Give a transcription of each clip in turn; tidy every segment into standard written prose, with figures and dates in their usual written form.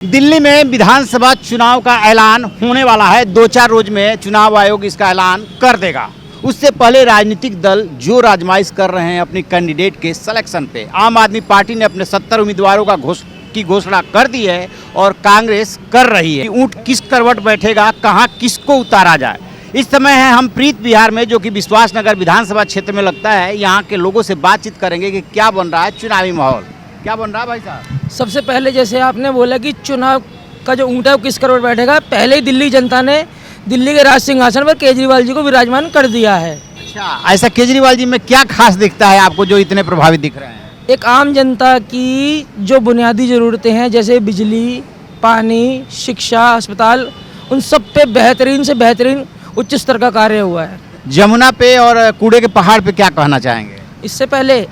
दिल्ली में विधानसभा चुनाव का ऐलान होने वाला है। 2-4 रोज में चुनाव आयोग इसका ऐलान कर देगा। उससे पहले राजनीतिक दल जो आजमाइश कर रहे हैं अपनी कैंडिडेट के सिलेक्शन पे। आम आदमी पार्टी ने अपने 70 उम्मीदवारों की घोषणा कर दी है और कांग्रेस कर रही है। ऊंट किस करवट बैठेगा, कहां किसको उतारा जाए। इस समय है हम प्रीत बिहार में, जो कि विश्वास नगर विधानसभा क्षेत्र में लगता है। यहाँ के लोगों से बातचीत करेंगे कि क्या बन रहा है चुनावी माहौल, क्या बन रहा है भाई साहब। सबसे पहले जैसे आपने बोला कि चुनाव का जो ऊंट है वो किस करवट बैठेगा, पहले ही दिल्ली जनता ने दिल्ली के राज सिंहासन पर केजरीवाल जी को विराजमान कर दिया है। अच्छा, ऐसा केजरीवाल जी में क्या खास दिखता है आपको जो इतने प्रभावित दिख रहे हैं? एक आम जनता की जो बुनियादी ज़रूरतें हैं, जैसे बिजली, पानी, शिक्षा, अस्पताल, उन सब पे बेहतरीन से बेहतरीन उच्च स्तर का कार्य हुआ है। जमुना पे और कूड़े के पहाड़ पे क्या कहना चाहेंगे? इससे पहले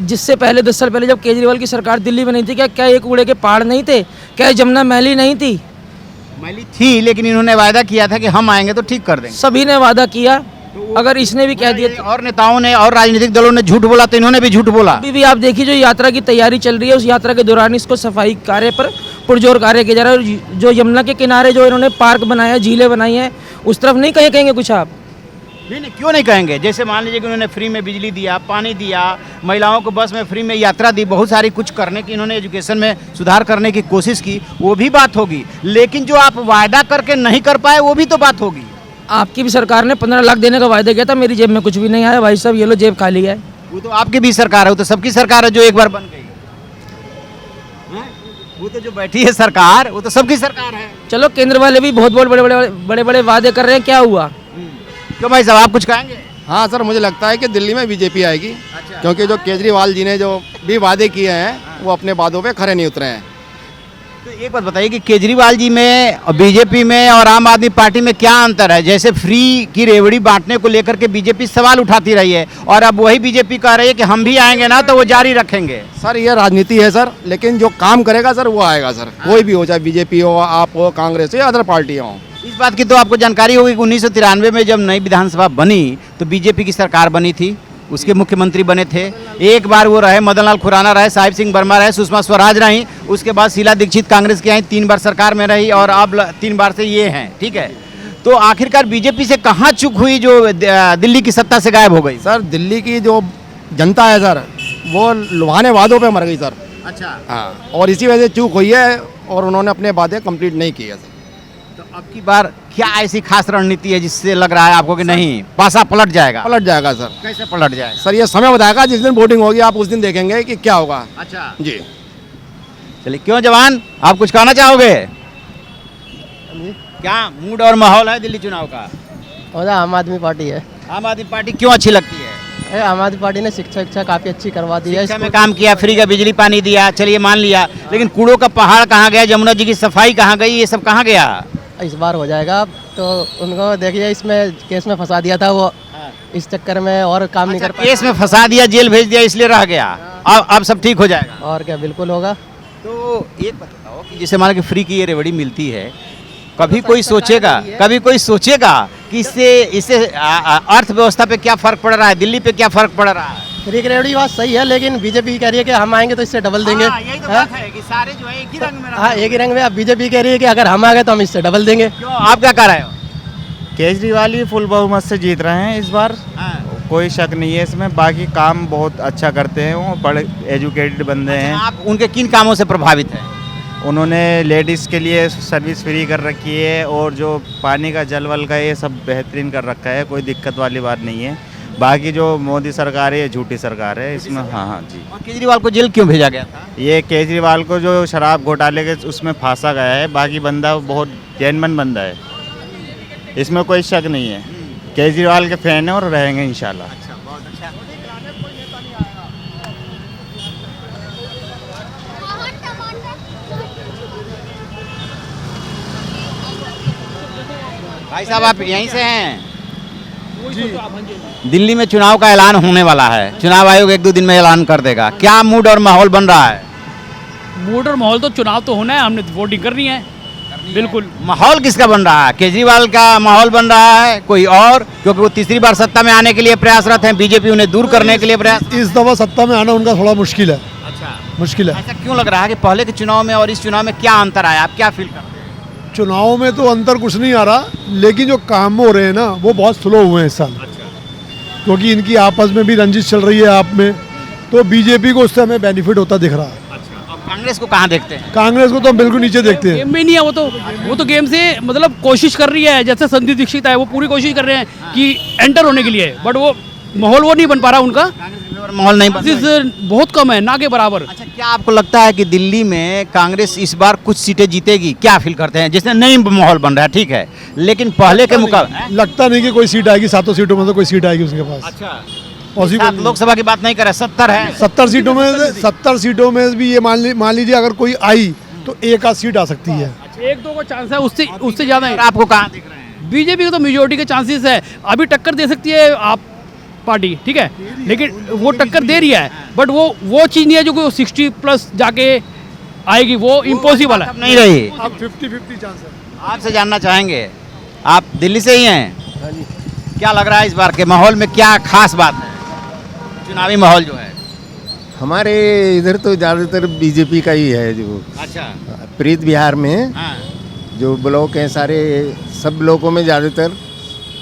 जिससे पहले 10 साल पहले जब केजरीवाल की सरकार दिल्ली में नहीं थी, क्या ये कूड़े के पहाड़ नहीं थे? क्या जमुना मैली नहीं थी? मैली थी, लेकिन इन्होंने वायदा किया था कि हम आएंगे तो ठीक कर देंगे। सभी ने वादा किया, अगर इसने भी कह दिया और नेताओं ने और राजनीतिक दलों ने झूठ बोला तो इन्होंने भी झूठ बोला। अभी भी आप देखिए जो यात्रा की तैयारी चल रही है, उस यात्रा के दौरान इसको सफाई कार्य पर पुरजोर कार्य किया जा रहा है। जो यमुना के किनारे जो इन्होंने पार्क बनाया, झीलें बनाई हैं, उस तरफ नहीं कहेंगे कुछ आप? नहीं, क्यों नहीं कहेंगे। जैसे मान लीजिए कि उन्होंने फ्री में बिजली दिया, पानी दिया, महिलाओं को बस में फ्री में यात्रा दी, बहुत सारी कुछ करने की इन्होंने एजुकेशन में सुधार करने की कोशिश की, वो भी बात होगी। लेकिन जो आप वायदा करके नहीं कर पाए वो भी तो बात होगी। आपकी भी सरकार ने 15 लाख देने का वायदा किया था, मेरी जेब में कुछ भी नहीं आया भाई साहब, ये लो जेब खाली है। वो तो आपकी भी सरकार है, वो तो सबकी सरकार है जो एक बार बन गई। वो तो जो बैठी है सरकार, वो तो सबकी सरकार है। चलो, केंद्र वाले भी बहुत बड़े बड़े वादे कर रहे हैं, क्या हुआ? क्यों भाई साहब, आप कुछ कहेंगे? हाँ सर, मुझे लगता है कि दिल्ली में बीजेपी आएगी। अच्छा। क्योंकि जो केजरीवाल जी ने जो भी वादे किए हैं वो अपने वादों पे खरे नहीं उतरे हैं। तो एक बात बताइए कि केजरीवाल जी में, बीजेपी में और आम आदमी पार्टी में क्या अंतर है? जैसे फ्री की रेवड़ी बांटने को लेकर के बीजेपी सवाल उठाती रही है और अब वही बीजेपी कह रही है कि हम भी आएंगे ना तो वो जारी रखेंगे। सर, ये राजनीति है सर, लेकिन जो काम करेगा सर वो आएगा सर। कोई भी हो, चाहे बीजेपी हो, आप हो, कांग्रेस हो या अदर पार्टियाँ हो। इस बात की तो आपको जानकारी होगी कि 1993 में जब नई विधानसभा बनी तो बीजेपी की सरकार बनी थी, उसके मुख्यमंत्री बने थे। एक बार वो रहे मदन लाल खुराना रहे, साहिब सिंह वर्मा रहे, सुषमा स्वराज रही, उसके बाद शीला दीक्षित कांग्रेस की आई, 3 बार सरकार में रही और अब 3 बार से ये हैं। ठीक है, तो आखिरकार बीजेपी से कहाँ चूक हुई जो दिल्ली की सत्ता से गायब हो गई? सर, दिल्ली की जो जनता है सर, वो लुभाने वादों पे मर गई सर। अच्छा, हाँ, और इसी वजह से चूक हुई है और उन्होंने अपने वादे कंप्लीट नहीं किए सर। तो अब की बार क्या ऐसी खास रणनीति है जिससे लग रहा है आपको कि नहीं पासा पलट जाएगा? पलट जाएगा सर। कैसे पलट जाएगा सर? ये समय बताएगा, जिस दिन वोटिंग होगी आप उस दिन देखेंगे कि क्या होगा। अच्छा जी, चलिए। क्यों जवान, आप कुछ कहना चाहोगे? क्या मूड और माहौल है दिल्ली चुनाव का? और आम आदमी पार्टी है। आम आदमी पार्टी क्यों अच्छी लगती है? आम आदमी पार्टी ने शिक्षा काफी अच्छी करवा दी है। शिक्षा में काम किया, फ्री का बिजली पानी दिया, चलिए मान लिया, लेकिन कूड़ों का पहाड़ कहाँ गया? जमुना जी की सफाई कहाँ गई? ये सब कहाँ गया? इस बार हो जाएगा। तो उनको देखिए, इसमें केस में फंसा दिया था वो, इस चक्कर में और काम नहीं कर पाया। केस में फंसा दिया, जेल भेज दिया, इसलिए रह गया। अब सब ठीक हो जाएगा और क्या, बिल्कुल होगा। तो एक बताओ कि जैसे मान के फ्री की ये रेवड़ी मिलती है, कभी कोई सोचेगा कि इससे अर्थव्यवस्था पे क्या फर्क पड़ रहा है, दिल्ली पे क्या फर्क पड़ रहा है? फ्री की रेवड़ी बात सही है, लेकिन बीजेपी कह रही है कि हम आएंगे तो इससे डबल देंगे। यही तो बात है कि सारे जो है एक ही रंग में। हाँ, एक ही रंग में। अब बीजेपी कह रही है कि अगर हम आ गए तो हम इससे डबल देंगे। क्यों, आप क्या कह रहे हो? केजरीवाल ही फुल बहुमत से जीत रहे हैं इस बार। कोई शक नहीं है इसमें। बाकी काम बहुत अच्छा करते हैं, वो बड़े एजुकेटेड बंदे हैं। आप उनके किन कामों से प्रभावित हैं? उन्होंने लेडीज़ के लिए सर्विस फ्री कर रखी है और जो पानी का जल वल का ये सब बेहतरीन कर रखा है, कोई दिक्कत वाली बात नहीं है। बाकी जो मोदी सरकार है ये झूठी सरकार है इसमें। हाँ जी। और केजरीवाल को जेल क्यों भेजा गया था? ये केजरीवाल को जो शराब घोटाले के उसमें फांसा गया है, बाकी बंदा बहुत जेन्युइन बंदा है, इसमें कोई शक नहीं है। केजरीवाल के फैन है और रहेंगे इंशाल्लाह। भाई साहब, आप यहीं से हैं? दिल्ली में चुनाव का ऐलान होने वाला है, चुनाव आयोग 1-2 दिन में ऐलान कर देगा। क्या मूड और माहौल बन रहा है? मूड और माहौल तो चुनाव तो होना है, हमने वोटिंग करनी है। बिल्कुल। माहौल किसका बन रहा है? केजरीवाल का माहौल बन रहा है कोई और? क्योंकि वो तीसरी बार सत्ता में आने के लिए प्रयासरत हैं, बीजेपी उन्हें दूर करने के लिए प्रयास। इस दफा सत्ता में आना उनका थोड़ा मुश्किल है। अच्छा, मुश्किल है। ऐसा क्यों लग रहा है कि पहले के चुनाव में और इस चुनाव में क्या अंतर आया, आप क्या फील करते हैं? चुनाव में तो अंतर कुछ नहीं आ रहा, लेकिन जो काम हो रहे हैं ना वो बहुत स्लो हुए हैं इस साल, क्योंकि इनकी आपस में भी रंजिश चल रही है आप में, तो बीजेपी को उससे हमें बेनिफिट होता दिख रहा है। और कांग्रेस को कहाँ देखते हैं? कांग्रेस को तो हम बिल्कुल नीचे देखते हैं। गेम में नहीं है वो तो गेम से मतलब कोशिश कर रही है, जैसे संदीप दीक्षित है वो पूरी कोशिश कर रहे हैं कि एंटर होने के लिए, बट वो माहौल वो नहीं बन पा रहा उनका, माहौल नहीं बन रहा है। बहुत कम है, ना के बराबर। अच्छा, क्या आपको लगता है कि दिल्ली में कांग्रेस इस बार कुछ सीटें जीतेगी? क्या फील करते हैं? जिसने नई माहौल बन रहा है, ठीक है, लेकिन पहले के मुकाबले लगता नहीं कि कोई सीट आएगी, 7 सीटों में से कोई सीट आएगी उसके पास। अच्छा, और सात लोकसभा की बात नहीं कर रहे, 70 है। 70 सीटों में भी ये मान लीजिए अगर कोई आई तो एक आध सीट आ सकती है। एक दो को चांस है, उससे ज्यादा है। और आपको कहाँ दिख रहे हैं? बीजेपी को तो मेजोरिटी के चांसेस है, अभी टक्कर दे सकती है आप पार्टी, ठीक है, लेकिन वो टक्कर दे रही है, बट वो चीज नहीं है जो कोई 60+ जाके आएगी, वो इम्पॉसिबल है। अब नहीं रही। अब 50-50 चांस है। आपसे जानना चाहेंगे, आप दिल्ली से ही हैं, क्या लग रहा है इस बार के माहौल में, क्या खास बात है चुनावी माहौल जो है? हमारे इधर तो ज़्यादातर बीजेपी का ही है, जो अच्छा, प्रीत बिहार में हाँ, जो ब्लॉक हैं सारे, सब ब्लॉकों में ज़्यादातर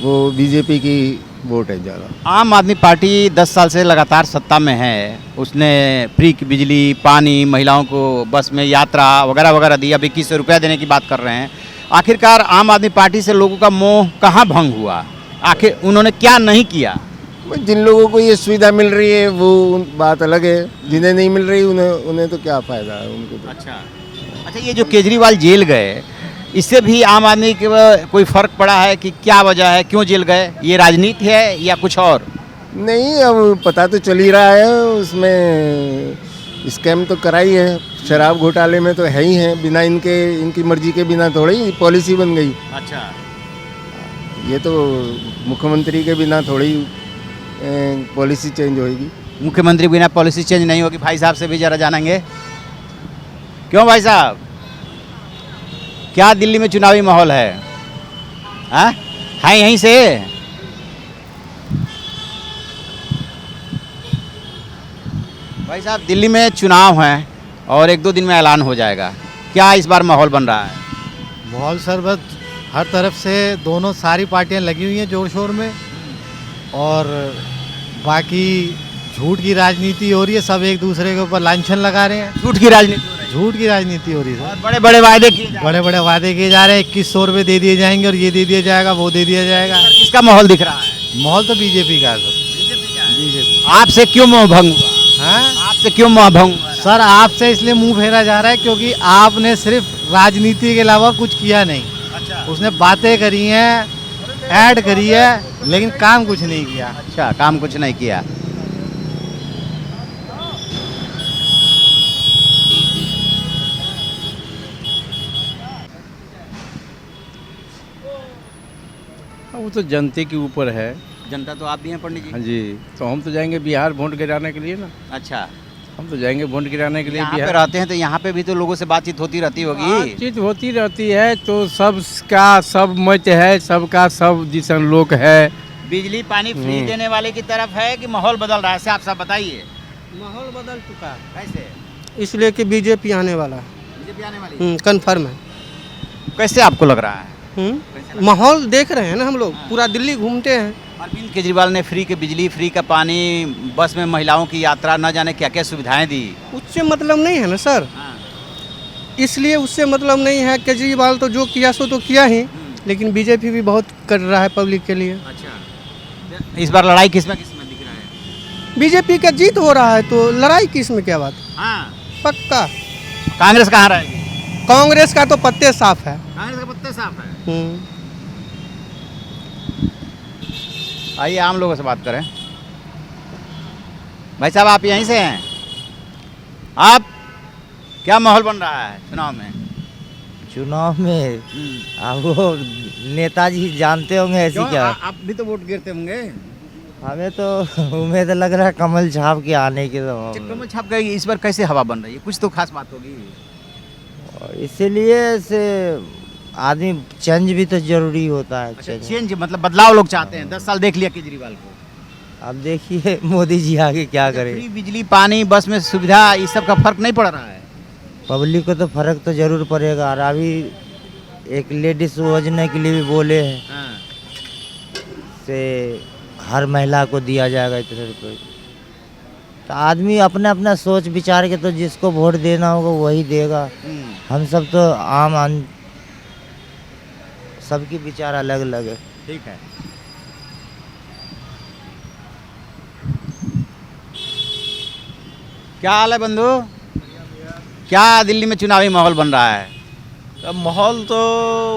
वो बीजेपी की वोट है ज़्यादा। आम आदमी पार्टी 10 साल से लगातार सत्ता में है, उसने फ्री की बिजली, पानी, महिलाओं को बस में यात्रा वगैरह वगैरह दी, अब 2100 रुपया देने की बात कर रहे हैं। आखिरकार आम आदमी पार्टी से लोगों का मोह कहाँ भंग हुआ? आखिर उन्होंने क्या नहीं किया? जिन लोगों को ये सुविधा मिल रही है वो बात अलग है, जिन्हें नहीं मिल रही उन्हें तो क्या फ़ायदा है उनको तो। अच्छा, ये जो केजरीवाल जेल गए, इससे भी आम आदमी के कोई फर्क पड़ा है कि क्या वजह है, क्यों जेल गए? ये राजनीति है या कुछ और? नहीं, अब पता तो चल ही रहा है, उसमें स्कैम तो करा ही है, शराब घोटाले में तो है ही है, बिना इनकी मर्जी के बिना थोड़ी पॉलिसी बन गई। अच्छा, ये तो मुख्यमंत्री के बिना थोड़ी पॉलिसी चेंज होगी। मुख्यमंत्री बिना पॉलिसी चेंज नहीं होगी। भाई साहब से भी जरा जानेंगे, क्यों भाई साहब, क्या दिल्ली में चुनावी माहौल है? हाँ, है यहीं से? भाई साहब, दिल्ली में चुनाव है और 1-2 दिन में ऐलान हो जाएगा, क्या इस बार माहौल बन रहा है? माहौल सर बस हर तरफ से दोनों सारी पार्टियां लगी हुई हैं जोर शोर में, और बाकी झूठ की राजनीति हो रही है, सब एक दूसरे के ऊपर लांछन लगा रहे हैं। झूठ की राजनीति, झूठ की राजनीति हो रही है और बड़े बड़े वायदे किए जा रहे हैं। बड़े बड़े वादे किए जा रहे हैं, 2100 रुपये दे दिए जाएंगे और ये दे दिया जाएगा, वो दे दिया जाएगा। किसका माहौल दिख रहा है? माहौल तो बीजेपी का है सर, बीजेपी। आपसे क्यों मोह भंग हुआ? हाँ आपसे क्यों मोह भंग हुआ? सर, आपसे इसलिए मुंह फेरा जा रहा है क्योंकि आपने सिर्फ राजनीति के अलावा कुछ किया नहीं। अच्छा, उसने बातें करी हैं, ऐड करी है, लेकिन काम कुछ नहीं किया। अच्छा, काम कुछ नहीं किया। वो तो जनते के ऊपर है। जनता तो आप भी हैं पंडित हाँ जी? जी, तो हम तो जाएंगे बिहार वोट गिराने के लिए ना। अच्छा, हम तो जाएंगे वोट गिराने के लिए यहाँ पे बिहार। रहते हैं तो यहाँ पे भी तो लोगों से बातचीत होती रहती होगी। बातचीत होती रहती है, तो सबका सब मत है, सबका सब जिसन लोग है। बिजली पानी फ्री देने वाले की तरफ है कि माहौल बदल रहा है? ऐसे आप सब बताइए। माहौल बदल चुका है, कैसे? इसलिए कि बीजेपी आने वाला है, बीजेपी आने वाली? कन्फर्म है। कैसे आपको लग रहा है? माहौल देख रहे हैं ना हम लोग, पूरा दिल्ली घूमते हैं। अरविंद केजरीवाल ने फ्री के बिजली, फ्री का पानी, बस में महिलाओं की यात्रा, न जाने क्या क्या सुविधाएं दी। उससे मतलब नहीं है ना सर, इसलिए उससे मतलब नहीं है। केजरीवाल तो जो किया सो तो किया ही, लेकिन बीजेपी भी बहुत कर रहा है पब्लिक के लिए। अच्छा, इस बार लड़ाई किसमें दिख रहा है? बीजेपी का जीत हो रहा है, तो लड़ाई किस में क्या बात? हाँ, पक्का। कांग्रेस कहाँ रहेगी? कांग्रेस का तो पत्ते साफ है। कांग्रेस का पत्ते साफ है। हम्म। आइए आम लोगों से बात करें। भाई साहब, आप यहीं से हैं? आप, क्या माहौल बन रहा है चुनाव में? चुनाव में आप वो नेताजी जानते होंगे ऐसी क्यों? क्या? आप भी तो वोट गिरते होंगे। हमें तो उम्मीद लग रहा है कमल छाप के आने की। तो कमल छाप गई, इस बार कैसे हवा बन रही है? कुछ तो खास बात होगी। इसीलिए से आदमी चेंज भी तो जरूरी होता है। अच्छा, चेंज मतलब बदलाव लोग चाहते हैं। 10 साल देख लिया केजरीवाल को, अब देखिए मोदी जी आगे क्या करे। फ्री बिजली पानी बस में सुविधा इस सब का फर्क नहीं पड़ रहा है? पब्लिक को तो फर्क तो जरूर पड़ेगा। और अभी एक लेडीज योजना के लिए भी बोले हैं से हर महिला को दिया जाएगा इतने रुपये। तो आदमी अपना अपना सोच विचार के तो जिसको वोट देना होगा वही देगा। हम सब तो सबकी विचार अलग अलग है। ठीक है। क्या हाल है बंधु? क्या दिल्ली में चुनावी माहौल बन रहा है? अब माहौल तो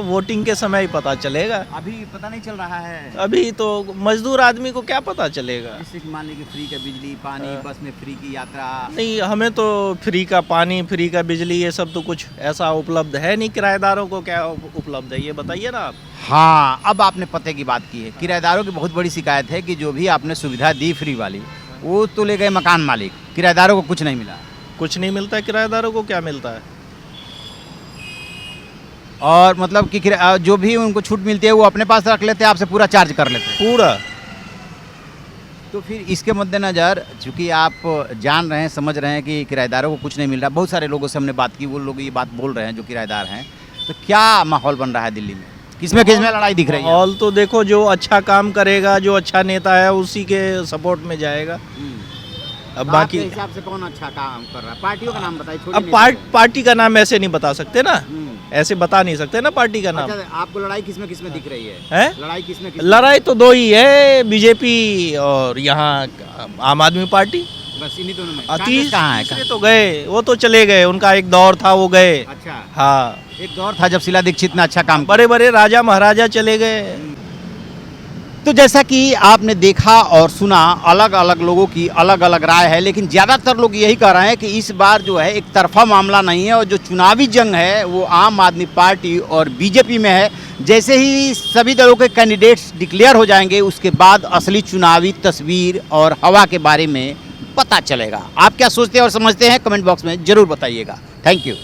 वोटिंग के समय ही पता चलेगा। अभी पता नहीं चल रहा है। अभी तो मजदूर आदमी को क्या पता चलेगा। जैसे मान लीजिए फ्री का बिजली पानी बस में फ्री की यात्रा। नहीं, हमें तो फ्री का पानी फ्री का बिजली ये सब तो कुछ ऐसा उपलब्ध है नहीं। किराएदारों को क्या उपलब्ध है ये बताइए ना आप। हाँ, अब आपने पते की बात की है। किराएदारों की बहुत बड़ी शिकायत है कि जो भी आपने सुविधा दी फ्री वाली वो तो ले गए मकान मालिक, किराएदारों को कुछ नहीं मिला। कुछ नहीं मिलता है। किराएदारों को क्या मिलता है? और मतलब कि जो भी उनको छूट मिलती है वो अपने पास रख लेते हैं, आपसे पूरा चार्ज कर लेते हैं पूरा। तो फिर इसके मद्देनज़र चूँकि आप जान रहे हैं समझ रहे हैं कि किराएदारों को कुछ नहीं मिल रहा, बहुत सारे लोगों से हमने बात की, वो लोग ये बात बोल रहे हैं जो किराएदार हैं, तो क्या माहौल बन रहा है दिल्ली में? किसमें लड़ाई दिख रही है? माहौल तो देखो जो अच्छा काम करेगा, जो अच्छा नेता है उसी के सपोर्ट में जाएगा। अब तो बाकी आपके हिसाब से कौन अच्छा काम कर रहा है? पार्टियों का नाम बताइए। अब पार्टी का नाम ऐसे नहीं बता सकते ना, ऐसे बता नहीं सकते ना पार्टी का नाम। अच्छा, आपको लड़ाई किसमें दिख रही है? हैं? लड़ाई किसमें? लड़ाई तो दो ही है, बीजेपी और यहाँ आम आदमी पार्टी। बस इन्हीं दोनों में। तीसरे तो गए, वो तो चले गए, उनका एक दौर था वो गए। अच्छा हाँ, एक दौर था जब शीला दीक्षित ने अच्छा काम। बड़े बड़े राजा महाराजा चले गए। तो जैसा कि आपने देखा और सुना, अलग अलग लोगों की अलग अलग राय है, लेकिन ज़्यादातर लोग यही कह रहे हैं कि इस बार जो है एक तरफा मामला नहीं है और जो चुनावी जंग है वो आम आदमी पार्टी और बीजेपी में है। जैसे ही सभी दलों के कैंडिडेट्स डिक्लेयर हो जाएंगे उसके बाद असली चुनावी तस्वीर और हवा के बारे में पता चलेगा। आप क्या सोचते हैं और समझते हैं कमेंट बॉक्स में ज़रूर बताइएगा। Thank you.